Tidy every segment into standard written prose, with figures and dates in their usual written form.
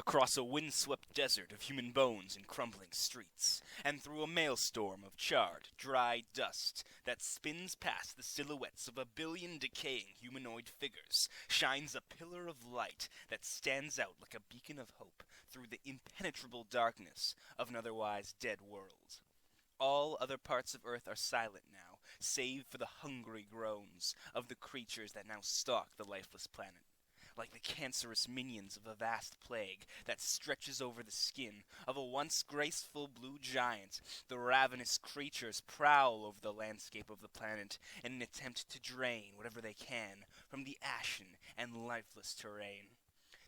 across a windswept desert of human bones and crumbling streets, and through a maelstrom of charred, dry dust that spins past the silhouettes of a billion decaying humanoid figures, shines a pillar of light that stands out like a beacon of hope through the impenetrable darkness of an otherwise dead world. All other parts of Earth are silent now, save for the hungry groans of the creatures that now stalk the lifeless planet. Like the cancerous minions of a vast plague that stretches over the skin of a once graceful blue giant, the ravenous creatures prowl over the landscape of the planet in an attempt to drain whatever they can from the ashen and lifeless terrain.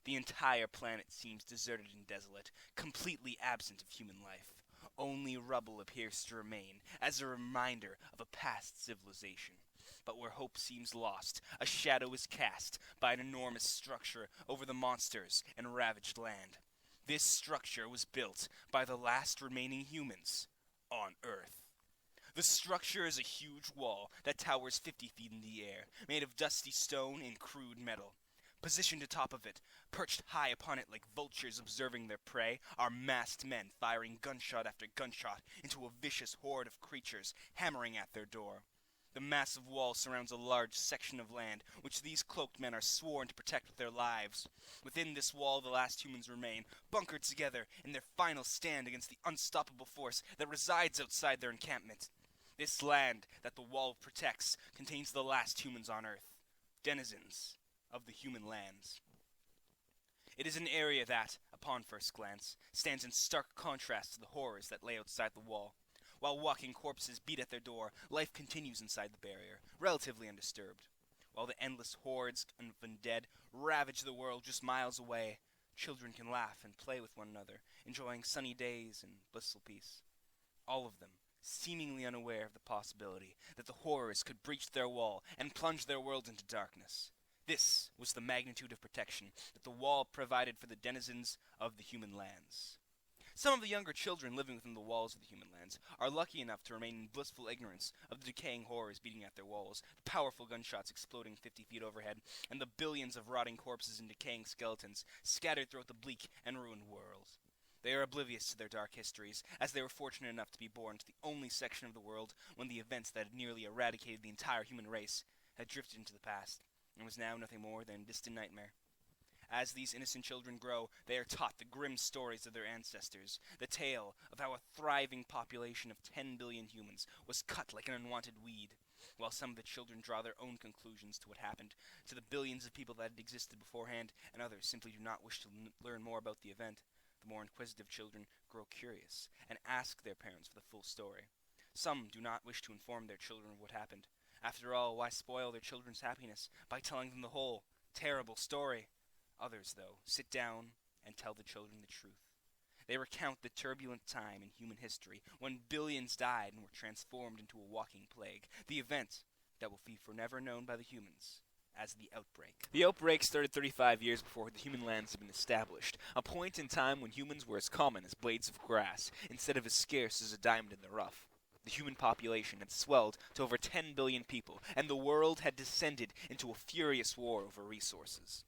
The entire planet seems deserted and desolate, completely absent of human life. Only rubble appears to remain as a reminder of a past civilization. But where hope seems lost, a shadow is cast by an enormous structure over the monsters and ravaged land. This structure was built by the last remaining humans on Earth. The structure is a huge wall that towers 50 feet in the air, made of dusty stone and crude metal. Positioned atop of it, perched high upon it like vultures observing their prey, are masked men firing gunshot after gunshot into a vicious horde of creatures hammering at their door. The massive wall surrounds a large section of land, which these cloaked men are sworn to protect with their lives. Within this wall, the last humans remain, bunkered together in their final stand against the unstoppable force that resides outside their encampment. This land that the wall protects contains the last humans on Earth, denizens of the human lands. It is an area that, upon first glance, stands in stark contrast to the horrors that lay outside the wall. While walking corpses beat at their door, life continues inside the barrier, relatively undisturbed. While the endless hordes of undead ravage the world just miles away, children can laugh and play with one another, enjoying sunny days and blissful peace. All of them seemingly unaware of the possibility that the horrors could breach their wall and plunge their world into darkness. This was the magnitude of protection that the wall provided for the denizens of the human lands. Some of the younger children living within the walls of the human lands are lucky enough to remain in blissful ignorance of the decaying horrors beating at their walls, the powerful gunshots exploding 50 feet overhead, and the billions of rotting corpses and decaying skeletons scattered throughout the bleak and ruined world. They are oblivious to their dark histories, as they were fortunate enough to be born to the only section of the world when the events that had nearly eradicated the entire human race had drifted into the past, and was now nothing more than a distant nightmare. As these innocent children grow, they are taught the grim stories of their ancestors, the tale of how a thriving population of 10 billion humans was cut like an unwanted weed, while some of the children draw their own conclusions to what happened to the billions of people that had existed beforehand, and others simply do not wish to learn more about the event. The more inquisitive children grow curious and ask their parents for the full story. Some do not wish to inform their children of what happened. After all, why spoil their children's happiness by telling them the whole terrible story? Others, though, sit down and tell the children the truth. They recount the turbulent time in human history when billions died and were transformed into a walking plague, the event that will be forever known by the humans as the Outbreak. The Outbreak started 35 years before the human lands had been established, a point in time when humans were as common as blades of grass, instead of as scarce as a diamond in the rough. The human population had swelled to over 10 billion people, and the world had descended into a furious war over resources.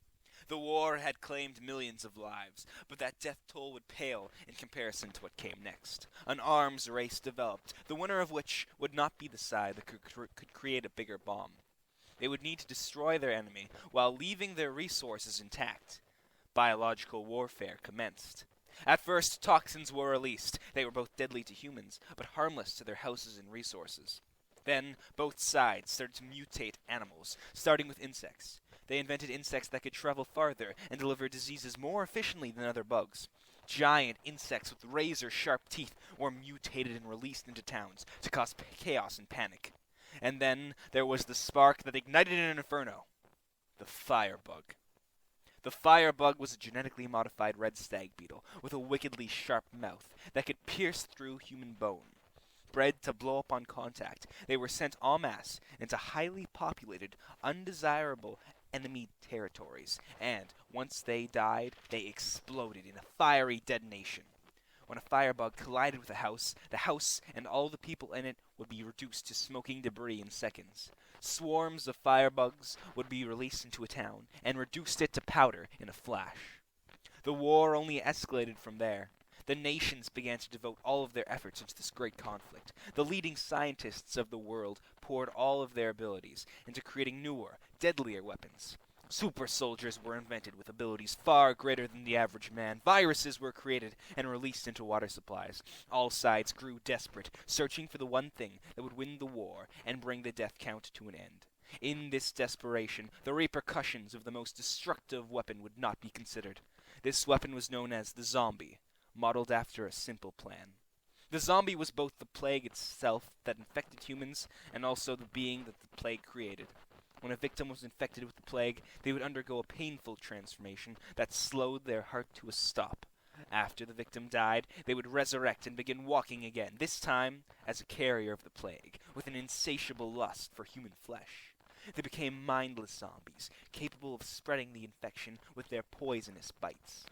The war had claimed millions of lives, but that death toll would pale in comparison to what came next. An arms race developed, the winner of which would not be the side that could create a bigger bomb. They would need to destroy their enemy while leaving their resources intact. Biological warfare commenced. At first, toxins were released. They were both deadly to humans, but harmless to their houses and resources. Then, both sides started to mutate animals, starting with insects. They invented insects that could travel farther and deliver diseases more efficiently than other bugs. Giant insects with razor-sharp teeth were mutated and released into towns to cause chaos and panic. And then there was the spark that ignited an inferno. The firebug. The firebug was a genetically modified red stag beetle with a wickedly sharp mouth that could pierce through human bone. Bred to blow up on contact, they were sent en masse into highly populated, undesirable enemy territories, and once they died, they exploded in a fiery detonation. When a firebug collided with a house, the house and all the people in it would be reduced to smoking debris in seconds. Swarms of firebugs would be released into a town and reduced it to powder in a flash. The war only escalated from there. The nations began to devote all of their efforts into this great conflict. The leading scientists of the world poured all of their abilities into creating newer, deadlier weapons. Super soldiers were invented with abilities far greater than the average man. Viruses were created and released into water supplies. All sides grew desperate, searching for the one thing that would win the war and bring the death count to an end. In this desperation, the repercussions of the most destructive weapon would not be considered. This weapon was known as the zombie, modeled after a simple plan. The zombie was both the plague itself that infected humans and also the being that the plague created. When a victim was infected with the plague, they would undergo a painful transformation that slowed their heart to a stop. After the victim died, they would resurrect and begin walking again, this time as a carrier of the plague, with an insatiable lust for human flesh. They became mindless zombies, capable of spreading the infection with their poisonous bites.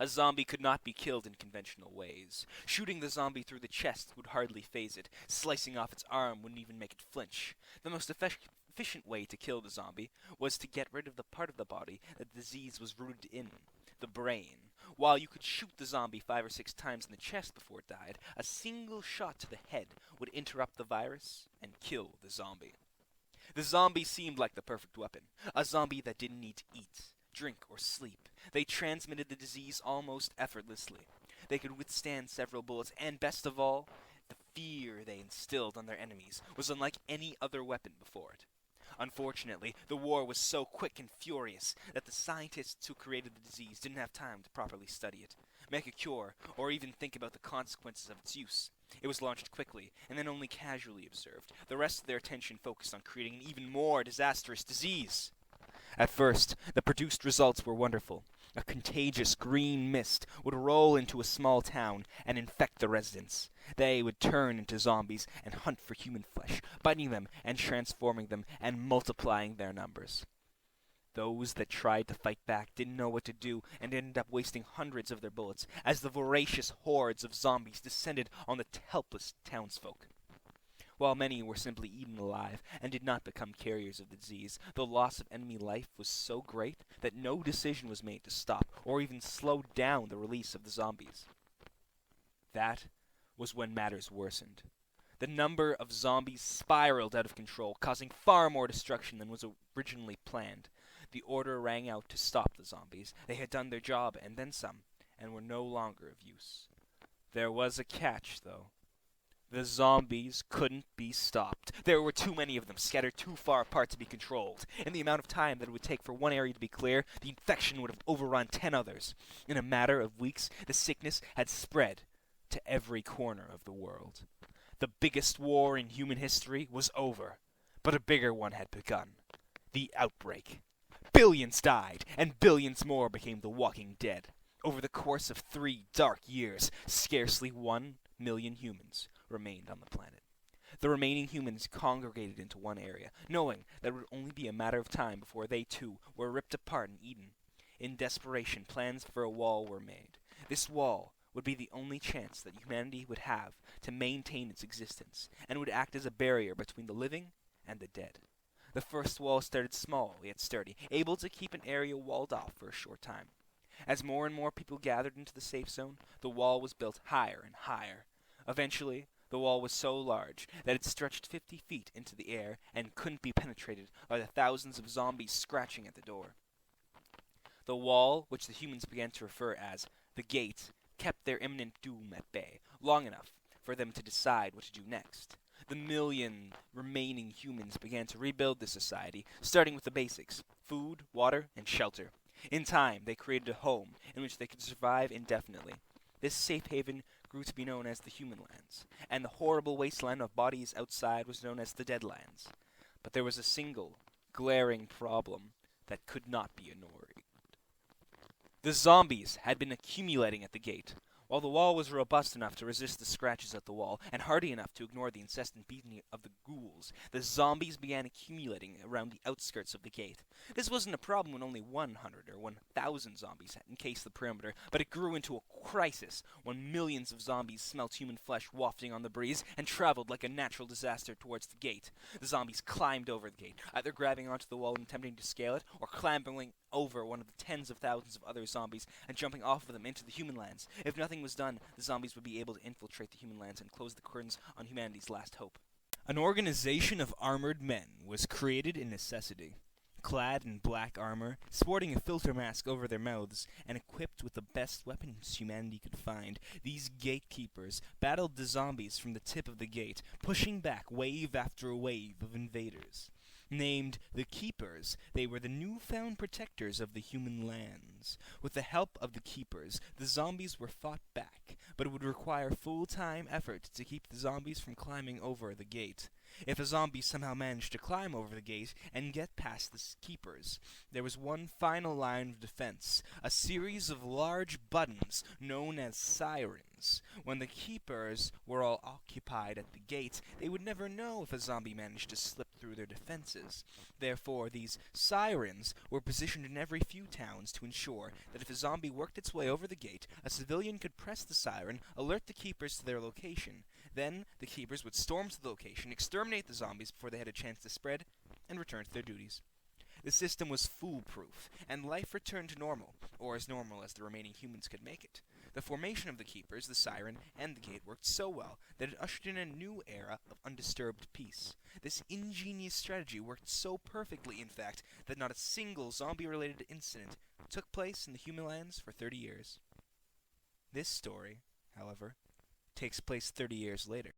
A zombie could not be killed in conventional ways. Shooting the zombie through the chest would hardly faze it. Slicing off its arm wouldn't even make it flinch. The most efficient way to kill the zombie was to get rid of the part of the body that the disease was rooted in, the brain. While you could shoot the zombie 5 or 6 times in the chest before it died, a single shot to the head would interrupt the virus and kill the zombie. The zombie seemed like the perfect weapon, a zombie that didn't need to eat, drink, or sleep. They transmitted the disease almost effortlessly. They could withstand several bullets, and best of all, the fear they instilled on their enemies was unlike any other weapon before it. Unfortunately, the war was so quick and furious that the scientists who created the disease didn't have time to properly study it, make a cure, or even think about the consequences of its use. It was launched quickly, and then only casually observed. The rest of their attention focused on creating an even more disastrous disease. At first, the produced results were wonderful. A contagious green mist would roll into a small town and infect the residents. They would turn into zombies and hunt for human flesh, biting them and transforming them and multiplying their numbers. Those that tried to fight back didn't know what to do and ended up wasting hundreds of their bullets as the voracious hordes of zombies descended on the helpless townsfolk. While many were simply eaten alive and did not become carriers of the disease, the loss of enemy life was so great that no decision was made to stop or even slow down the release of the zombies. That was when matters worsened. The number of zombies spiraled out of control, causing far more destruction than was originally planned. The order rang out to stop the zombies. They had done their job and then some, and were no longer of use. There was a catch, though. The zombies couldn't be stopped. There were too many of them, scattered too far apart to be controlled. In the amount of time that it would take for one area to be clear, the infection would have overrun 10 others. In a matter of weeks, the sickness had spread to every corner of the world. The biggest war in human history was over, but a bigger one had begun. The outbreak. Billions died, and billions more became the walking dead. Over the course of 3 dark years, scarcely 1 million humans remained on the planet. The remaining humans congregated into one area, knowing that it would only be a matter of time before they too were ripped apart and eaten. In desperation, plans for a wall were made. This wall would be the only chance that humanity would have to maintain its existence, and would act as a barrier between the living and the dead. The first wall started small, yet sturdy, able to keep an area walled off for a short time. As more and more people gathered into the safe zone, the wall was built higher and higher. Eventually, the wall was so large that it stretched 50 feet into the air and couldn't be penetrated by the thousands of zombies scratching at the door. The wall, which the humans began to refer as the gate, kept their imminent doom at bay, long enough for them to decide what to do next. The million remaining humans began to rebuild the society, starting with the basics: food, water, and shelter. In time, they created a home in which they could survive indefinitely. This safe haven grew to be known as the Human Lands, and the horrible wasteland of bodies outside was known as the Deadlands. But there was a single, glaring problem that could not be ignored. The zombies had been accumulating at the gate. While the wall was robust enough to resist the scratches at the wall, and hardy enough to ignore the incessant beating of the ghouls, the zombies began accumulating around the outskirts of the gate. This wasn't a problem when only 100 or 1,000 zombies had encased the perimeter, but it grew into a crisis when millions of zombies smelt human flesh wafting on the breeze and traveled like a natural disaster towards the gate. The zombies climbed over the gate, either grabbing onto the wall and attempting to scale it, or clambering over one of the tens of thousands of other zombies and jumping off of them into the human lands. If nothing was done, the zombies would be able to infiltrate the human lands and close the curtains on humanity's last hope. An organization of armored men was created in necessity. Clad in black armor, sporting a filter mask over their mouths, and equipped with the best weapons humanity could find, these gatekeepers battled the zombies from the tip of the gate, pushing back wave after wave of invaders. Named the Keepers, they were the newfound protectors of the human lands. With the help of the Keepers, the zombies were fought back, but it would require full-time effort to keep the zombies from climbing over the gate. If a zombie somehow managed to climb over the gate and get past the Keepers, there was one final line of defense, a series of large buttons known as sirens. When the Keepers were all occupied at the gate, they would never know if a zombie managed to slip through their defenses. Therefore, these sirens were positioned in every few towns to ensure that if a zombie worked its way over the gate, a civilian could press the siren, alert the Keepers to their location. Then, the Keepers would storm to the location, exterminate the zombies before they had a chance to spread, and return to their duties. The system was foolproof, and life returned to normal, or as normal as the remaining humans could make it. The formation of the Keepers, the siren, and the gate worked so well that it ushered in a new era of undisturbed peace. This ingenious strategy worked so perfectly, in fact, that not a single zombie-related incident took place in the human lands for 30 years. This story, however, takes place 30 years later.